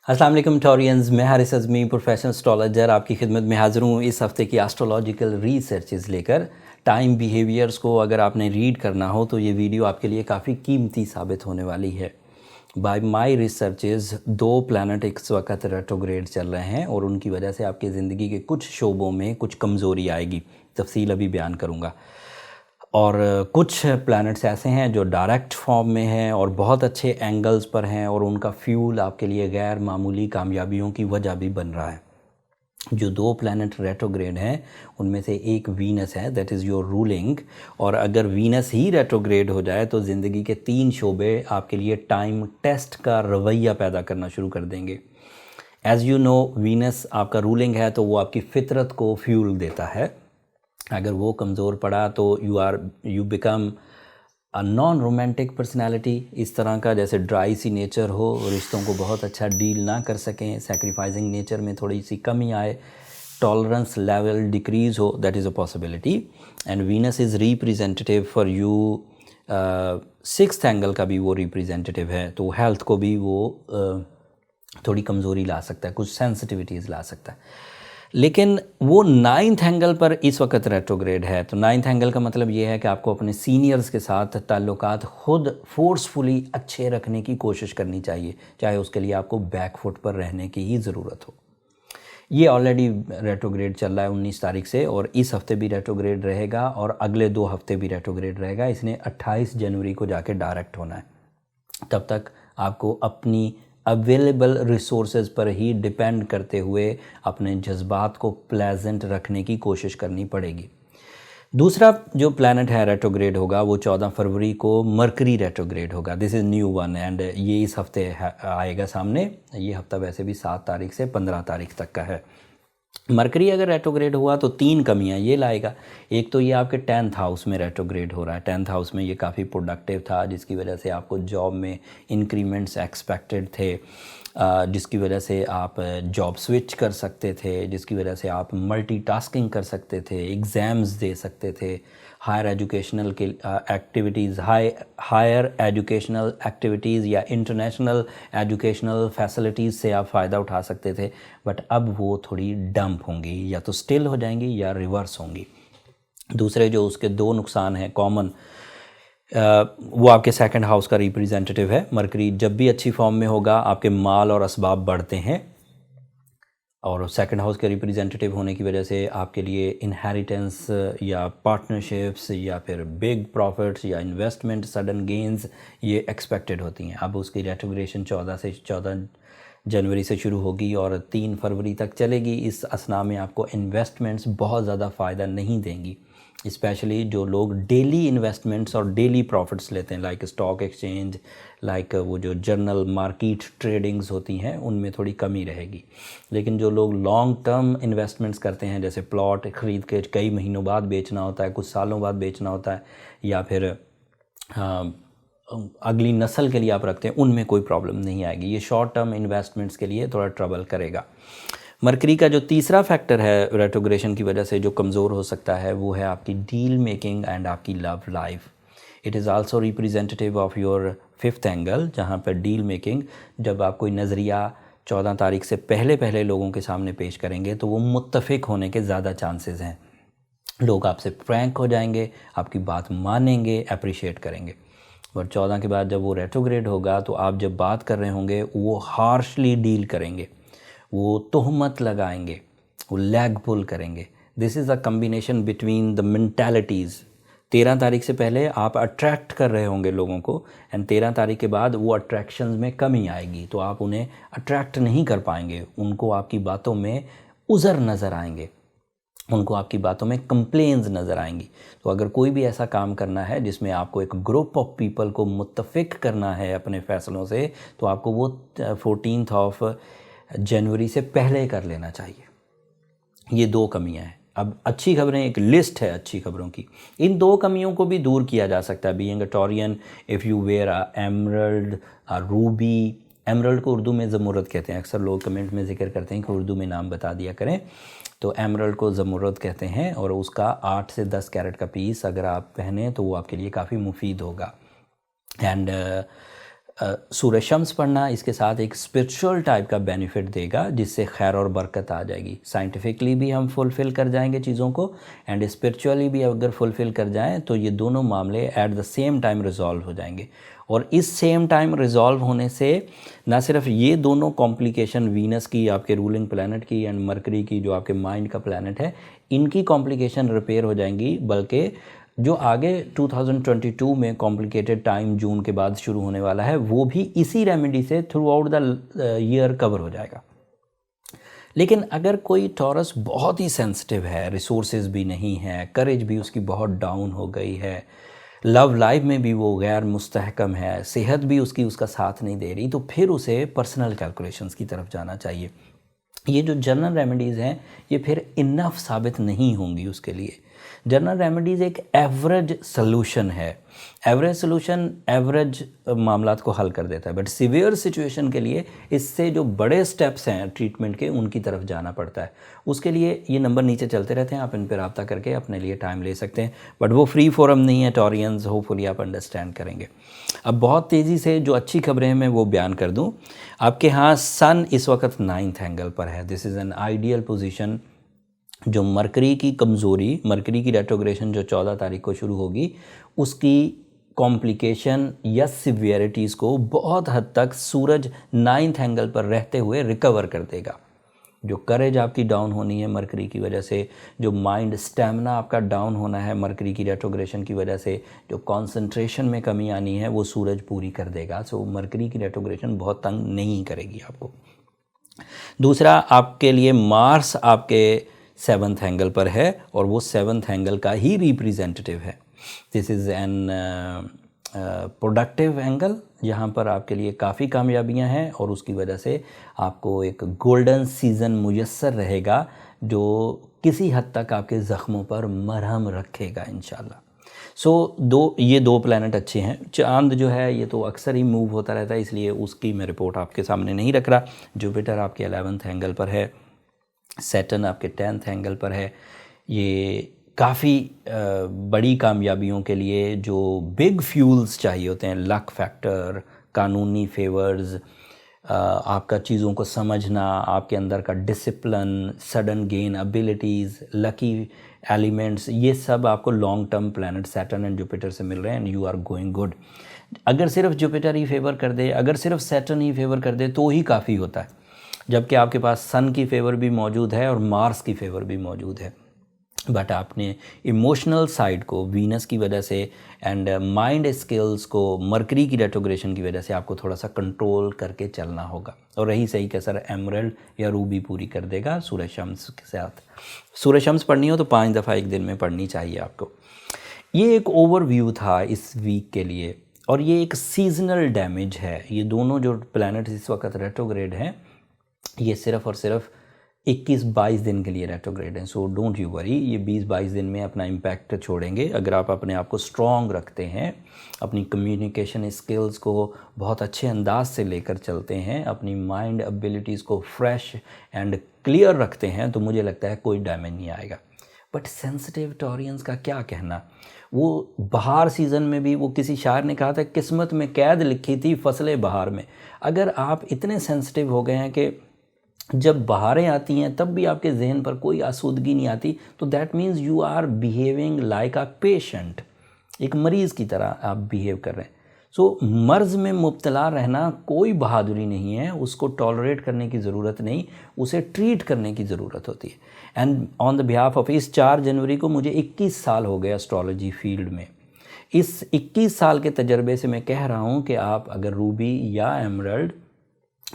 अस्सलाम वालेकुम टॉरियंस, मैं हारिस अज़मी प्रोफेशनल एस्ट्रोलॉजर आपकी खिदमत में हाज़िर हूँ इस हफ़्ते की एस्ट्रोलॉजिकल रिसर्चेस लेकर। टाइम बिहेवियर्स को अगर आपने रीड करना हो तो ये वीडियो आपके लिए काफ़ी कीमती साबित होने वाली है। बाय माई रिसर्चेस 2 प्लैनेट इस वक्त रेट्रोग्रेड चल रहे हैं और उनकी वजह से आपकी ज़िंदगी के कुछ शोबों में कुछ कमज़ोरी आएगी, तफसील अभी बयान करूँगा। और कुछ प्लैनेट्स ऐसे हैं जो डायरेक्ट फॉर्म में हैं और बहुत अच्छे एंगल्स पर हैं और उनका फ्यूल आपके लिए गैर मामूली कामयाबियों की वजह भी बन रहा है। जो 2 प्लैनेट रेट्रोग्रेड हैं उनमें से एक वीनस है, दैट इज़ योर रूलिंग। और अगर वीनस ही रेट्रोग्रेड हो जाए तो ज़िंदगी के 3 शोबे आपके लिए टाइम टेस्ट का रवैया पैदा करना शुरू कर देंगे। एज़ यू नो, वीनस आपका रूलिंग है तो वो आपकी फितरत को फ्यूल देता है। अगर वो कमज़ोर पड़ा तो you become a non romantic personality, इस तरह का जैसे ड्राई सी नेचर हो, रिश्तों को बहुत अच्छा डील ना कर सकें, सेक्रीफाइसिंग नेचर में थोड़ी सी कमी आए, टॉलरेंस लेवल डिक्रीज़ हो, that is a possibility. And Venus is representative for you, 6th angle का भी वो रिप्रेजेंटेटिव है, तो हेल्थ को भी वो थोड़ी कमज़ोरी ला सकता है, कुछ सेंसिटिविटीज़ ला सकता है। लेकिन वो 9th एंगल पर इस वक्त रेट्रोग्रेड है, तो 9th एंगल का मतलब ये है कि आपको अपने सीनियर्स के साथ ताल्लुकात खुद फोर्सफुली अच्छे रखने की कोशिश करनी चाहिए, चाहे उसके लिए आपको बैकफुट पर रहने की ही ज़रूरत हो। ये ऑलरेडी रेट्रोग्रेड चल रहा है 19 तारीख से, और इस हफ्ते भी रेट्रोग्रेड रहेगा और अगले 2 हफ्ते भी रेट्रोग्रेड रहेगा। इसने 28 जनवरी को जाके डायरेक्ट होना है। तब तक आपको अपनी अवेलेबल रिसोर्सेज पर ही डिपेंड करते हुए अपने जज्बात को प्लेजेंट रखने की कोशिश करनी पड़ेगी। दूसरा जो प्लैनेट है रेट्रोग्रेड होगा वो 14 फरवरी को मरकरी रेट्रोग्रेड होगा। This is new one and ये इस हफ्ते आएगा सामने। ये हफ्ता वैसे भी 7 तारीख से 15 तारीख तक का है। मरकरी अगर रेट्रोग्रेड हुआ तो 3 कमियां ये लाएगा। एक तो ये आपके 10th हाउस में रेट्रोग्रेड हो रहा है। 10th हाउस में ये काफ़ी प्रोडक्टिव था, जिसकी वजह से आपको जॉब में इंक्रीमेंट्स एक्सपेक्टेड थे, जिसकी वजह से आप जॉब स्विच कर सकते थे, जिसकी वजह से आप मल्टीटास्किंग कर सकते थे, एग्ज़ाम्स दे सकते थे, हायर एजुकेशनल के एक्टिविटीज़ हायर एजुकेशनल एक्टिविटीज़ या इंटरनेशनल एजुकेशनल फैसिलिटीज़ से आप फ़ायदा उठा सकते थे। बट अब वो थोड़ी डंप होंगी, या तो स्टिल हो जाएंगी या रिवर्स होंगी। दूसरे जो उसके 2 नुकसान हैं कॉमन, वो आपके 2nd हाउस का रिप्रेजेंटेटिव है। मरकरी जब भी अच्छी फॉर्म में होगा आपके माल और असबाब बढ़ते हैं, और 2nd हाउस के रिप्रेजेंटेटिव होने की वजह से आपके लिए इनहेरिटेंस या पार्टनरशिप्स या फिर बिग प्रॉफिट्स या इन्वेस्टमेंट सडन गेंस ये एक्सपेक्टेड होती हैं। अब उसकी रेट्रोग्रेशन 14 जनवरी से शुरू होगी और 3 फरवरी तक चलेगी। इस असना में आपको इन्वेस्टमेंट्स बहुत ज़्यादा फ़ायदा नहीं देंगी, स्पेशली जो लोग डेली इन्वेस्टमेंट्स और डेली प्रॉफिट्स लेते हैं, लाइक स्टॉक एक्सचेंज, लाइक वो जो जर्नल मार्केट ट्रेडिंग्स होती हैं, उनमें थोड़ी कमी रहेगी। लेकिन जो लोग लॉन्ग टर्म इन्वेस्टमेंट्स करते हैं, जैसे प्लॉट ख़रीद के कई महीनों बाद बेचना होता है, कुछ सालों बाद बेचना होता है, या फिर अगली नस्ल के लिए आप रखते हैं, उनमें कोई प्रॉब्लम नहीं आएगी। ये शॉर्ट टर्म इन्वेस्टमेंट्स के लिए थोड़ा ट्रबल करेगा। मरकरी का जो तीसरा फैक्टर है रेट्रोग्रेशन की वजह से जो कमज़ोर हो सकता है वो है आपकी डील मेकिंग एंड आपकी love life. It is also representative of your 5th angle, जहाँ पर डील मेकिंग, जब आप कोई नज़रिया 14 तारीख से पहले लोगों के सामने पेश करेंगे तो वो मुत्तफ़िक होने के ज़्यादा चांसेस हैं। लोग आपसे फ्रैंक हो जाएंगे, आपकी बात मानेंगे, अप्रिशिएट करेंगे। और 14 के बाद जब वो रेट्रोग्रेड होगा तो आप जब बात कर रहे होंगे वो हार्शली डील करेंगे, वो तोहमत लगाएंगे, वो लैग पुल करेंगे। This is a combination between the mentalities. 13 तारीख से पहले आप अट्रैक्ट कर रहे होंगे लोगों को, एंड 13 तारीख के बाद वो अट्रैक्शंस में कमी आएगी, तो आप उन्हें अट्रैक्ट नहीं कर पाएंगे, उनको आपकी बातों में उज़र नज़र आएंगे, उनको आपकी बातों में कंप्लेंट्स नज़र आएंगी। तो अगर कोई भी ऐसा काम करना है जिसमें आपको एक ग्रुप ऑफ पीपल को मुत्तफ़िक करना है अपने फ़ैसलों से, तो आपको वो 14th ऑफ जनवरी से पहले कर लेना चाहिए। ये 2 कमियां हैं। अब अच्छी खबरें, एक लिस्ट है अच्छी खबरों की। इन 2 कमियों को भी दूर किया जा सकता है। Being a Taurean, if you wear a emerald, a ruby, emerald को उर्दू में ज़मुरद कहते हैं। अक्सर लोग कमेंट में जिक्र करते हैं कि उर्दू में नाम बता दिया करें। तो एमरल्ड को ज़मुरद कहते हैं, और उसका 8 से 10 कैरेट का पीस अगर आप पहने तो वो आपके लिए काफ़ी मुफीद होगा। एंड सूरज शम्स पढ़ना इसके साथ एक स्पिरिचुअल टाइप का बेनिफिट देगा, जिससे खैर और बरकत आ जाएगी। साइंटिफिकली भी हम फुलफ़िल कर जाएंगे चीज़ों को, एंड स्पिरिचुअली भी अगर फुलफ़िल कर जाएं तो ये दोनों मामले at the same time resolve हो जाएंगे। और इस सेम टाइम रिजॉल्व होने से ना सिर्फ ये दोनों कॉम्प्लिकेशन, वीनस की आपके रूलिंग प्लैनेट की एंड मरकरी की जो आपके माइंड का प्लैनेट है, इनकी कॉम्प्लिकेशन रिपेयर हो जाएंगी, बल्कि जो आगे 2022 में कॉम्प्लिकेटेड टाइम जून के बाद शुरू होने वाला है, वो भी इसी रेमेडी से through out the year cover हो जाएगा। लेकिन अगर कोई टॉरस बहुत ही सेंसिटिव है, रिसोर्सेज भी नहीं है, करेज भी उसकी बहुत डाउन हो गई है, लव लाइफ में भी वो गैर मुस्तहकम है, सेहत भी उसका साथ नहीं दे रही, तो फिर उसे पर्सनल कैलकुलेशंस की तरफ जाना चाहिए। ये जो जनरल रेमेडीज़ हैं ये फिर इनफ साबित नहीं होंगी उसके लिए। जनरल रेमेडीज़ एक एवरेज सलूशन है। एवरेज सलूशन एवरेज मामलात को हल कर देता है, बट सीवियर सिचुएशन के लिए इससे जो बड़े स्टेप्स हैं ट्रीटमेंट के, उनकी तरफ जाना पड़ता है। उसके लिए ये नंबर नीचे चलते रहते हैं, आप इन पर रब्ता करके अपने लिए टाइम ले सकते हैं, बट वो फ्री फोरम नहीं है टॉरियंस, होपफुली आप अंडरस्टैंड करेंगे। अब बहुत तेज़ी से जो अच्छी खबरें हैं मैं वो बयान कर दूँ। आपके यहाँ सन इस वक्त 9th एंगल पर है। This is an ideal position. जो मरकरी की कमज़ोरी, मरकरी की रेट्रोग्रेशन जो 14 तारीख को शुरू होगी, उसकी कॉम्प्लिकेशन या सिवियरिटीज़ को बहुत हद तक सूरज 9th एंगल पर रहते हुए रिकवर कर देगा। जो करेज आपकी डाउन होनी है मरकरी की वजह से, जो माइंड स्टैमिना आपका डाउन होना है मरकरी की रेट्रोग्रेशन की वजह से, जो कंसंट्रेशन में कमी आनी है, वो सूरज पूरी कर देगा। सो मरकरी की रेट्रोग्रेशन बहुत तंग नहीं करेगी आपको। दूसरा, आपके लिए मार्स आपके 7th एंगल पर है और वो 7th एंगल का ही रिप्रेजेंटेटिव है। This is an productive angle, जहाँ पर आपके लिए काफ़ी कामयाबियाँ हैं और उसकी वजह से आपको एक गोल्डन सीज़न मुयस्सर रहेगा, जो किसी हद तक आपके ज़ख्मों पर मरहम रखेगा इंशाल्लाह। सो ये दो प्लैनेट अच्छे हैं। चांद जो है ये तो अक्सर ही मूव होता रहता है, इसलिए उसकी मैं रिपोर्ट आपके सामने नहीं रख रहा। जुपिटर आपके 11th एंगल पर है, सैटर्न आपके 10th एंगल पर है। ये काफ़ी बड़ी कामयाबियों के लिए जो बिग फ्यूल्स चाहिए होते हैं, लक फैक्टर, कानूनी फेवर्स, आपका चीज़ों को समझना, आपके अंदर का discipline, sudden gain abilities, lucky elements, ये सब आपको long term planet Saturn and Jupiter से मिल रहे हैं and you are going good. अगर सिर्फ जुपिटर ही फेवर कर दे, अगर सिर्फ सैटर्न ही फेवर कर दे तो ही काफ़ी होता है, जबकि आपके पास सन की फेवर भी मौजूद है और मार्स की फेवर भी मौजूद है। बट आपने इमोशनल साइड को वीनस की वजह से एंड माइंड स्किल्स को मरकरी की रेट्रोग्रेशन की वजह से आपको थोड़ा सा कंट्रोल करके चलना होगा। और रही सही कसर एमरल्ड या रूबी पूरी कर देगा सूरज शम्स के साथ। सूरज शम्स पढ़नी हो तो 5 दफ़ा एक दिन में पढ़नी चाहिए आपको। ये एक ओवरव्यू था इस वीक के लिए, और ये एक सीजनल डैमेज है। ये दोनों जो प्लैनेट्स इस वक्त रेट्रोग्रेड हैं, ये सिर्फ और सिर्फ 21-22 दिन के लिए रेट्रोग्रेड हैं। सो डोंट यू वरी, ये 20-22 दिन में अपना इम्पैक्ट छोड़ेंगे। अगर आप अपने आप को स्ट्रॉन्ग रखते हैं, अपनी कम्युनिकेशन स्किल्स को बहुत अच्छे अंदाज से लेकर चलते हैं, अपनी माइंड एबिलिटीज़ को फ्रेश एंड क्लियर रखते हैं, तो मुझे लगता है कोई डैमेज नहीं आएगा। बट सेंसिटिव टॉरियंस का क्या कहना, वो बहार सीज़न में भी, वो किसी शायर ने कहा था किस्मत में कैद लिखी थी फसलें बहार में। अगर आप इतने सेंसिटिव हो गए हैं कि जब बहारें आती हैं तब भी आपके जहन पर कोई आसूदगी नहीं आती, तो that means you are behaving like a patient, एक मरीज़ की तरह आप बिहेव कर रहे हैं। सो मर्ज़ में मुब्तला रहना कोई बहादुरी नहीं है, उसको टॉलरेट करने की ज़रूरत नहीं, उसे ट्रीट करने की ज़रूरत होती है। And on the behalf of, इस 4 जनवरी को मुझे 21 साल हो गए एस्ट्रोलॉजी फील्ड में। इस 21 साल के तजर्बे से मैं कह रहा हूँ कि आप अगर रूबी या एमरल्ड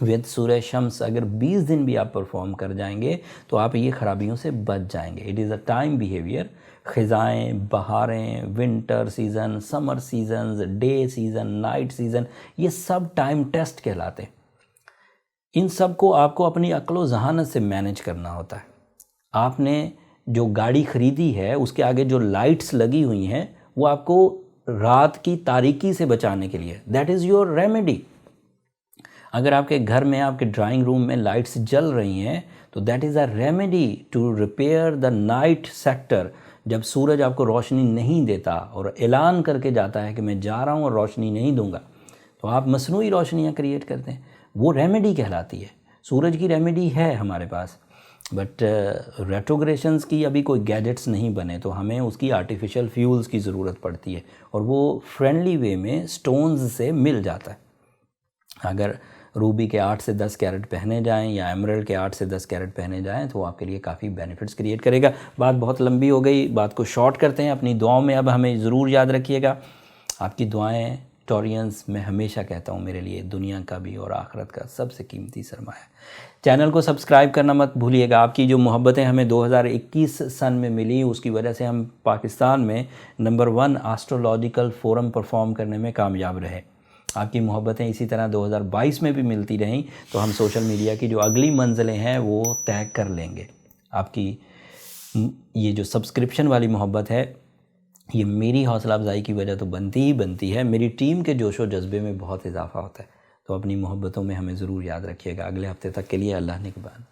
विद सूरज शम्स अगर 20 दिन भी आप परफॉर्म कर जाएंगे तो आप ये ख़राबियों से बच जाएंगे। It is a time behaviour. ख़िज़ाएँ, बहारें, winter season, summer seasons, day season, night season, ये सब टाइम टेस्ट कहलाते हैं। इन सब को आपको अपनी अक्ल ज़हानत से मैनेज करना होता है। आपने जो गाड़ी ख़रीदी है उसके आगे जो लाइट्स लगी हुई हैं वो आपको रात की तारीकी से बचाने के लिए, दैट इज़ योर रेमेडी। अगर आपके घर में, आपके ड्राइंग रूम में लाइट्स जल रही हैं तो that is a remedy to repair the night sector. जब सूरज आपको रोशनी नहीं देता और ऐलान करके जाता है कि मैं जा रहा हूँ और रोशनी नहीं दूंगा, तो आप मसनूई रोशनियाँ क्रिएट करते हैं, वो रेमेडी कहलाती है। सूरज की रेमेडी है हमारे पास, बट रेट्रोग्रेशंस की अभी कोई गैजेट्स नहीं बने, तो हमें उसकी आर्टिफिशियल फ्यूल्स की ज़रूरत पड़ती है, और वो फ्रेंडली वे में स्टोन्स से मिल जाता है। अगर रूबी के 8 से 10 कैरेट पहने जाएं या एमरल्ड के 8 से 10 कैरेट पहने जाएं तो आपके लिए काफ़ी बेनिफिट्स क्रिएट करेगा। बात बहुत लंबी हो गई, बात को शॉर्ट करते हैं। अपनी दुआओं में अब हमें ज़रूर याद रखिएगा, आपकी दुआएं टॉरियंस, मैं हमेशा कहता हूँ, मेरे लिए दुनिया का भी और आखिरत का सबसे कीमती सरमाया। चैनल को सब्सक्राइब करना मत भूलिएगा। आपकी जो मोहब्बतें हमें 2021 सन में मिली, उसकी वजह से हम पाकिस्तान में नंबर 1 एस्ट्रोलॉजिकल फोरम परफॉर्म करने में कामयाब रहे। आपकी मोहब्बतें इसी तरह 2022 में भी मिलती रहें तो हम सोशल मीडिया की जो अगली मंजिलें हैं वो तय कर लेंगे। आपकी ये जो सब्सक्रिप्शन वाली मोहब्बत है, ये मेरी हौसला अफजाई की वजह तो बनती ही बनती है, मेरी टीम के जोशो जज्बे में बहुत इजाफा होता है। तो अपनी मोहब्बतों में हमें ज़रूर याद रखिएगा। अगले हफ्ते तक के लिए अल्लाह निगहबान।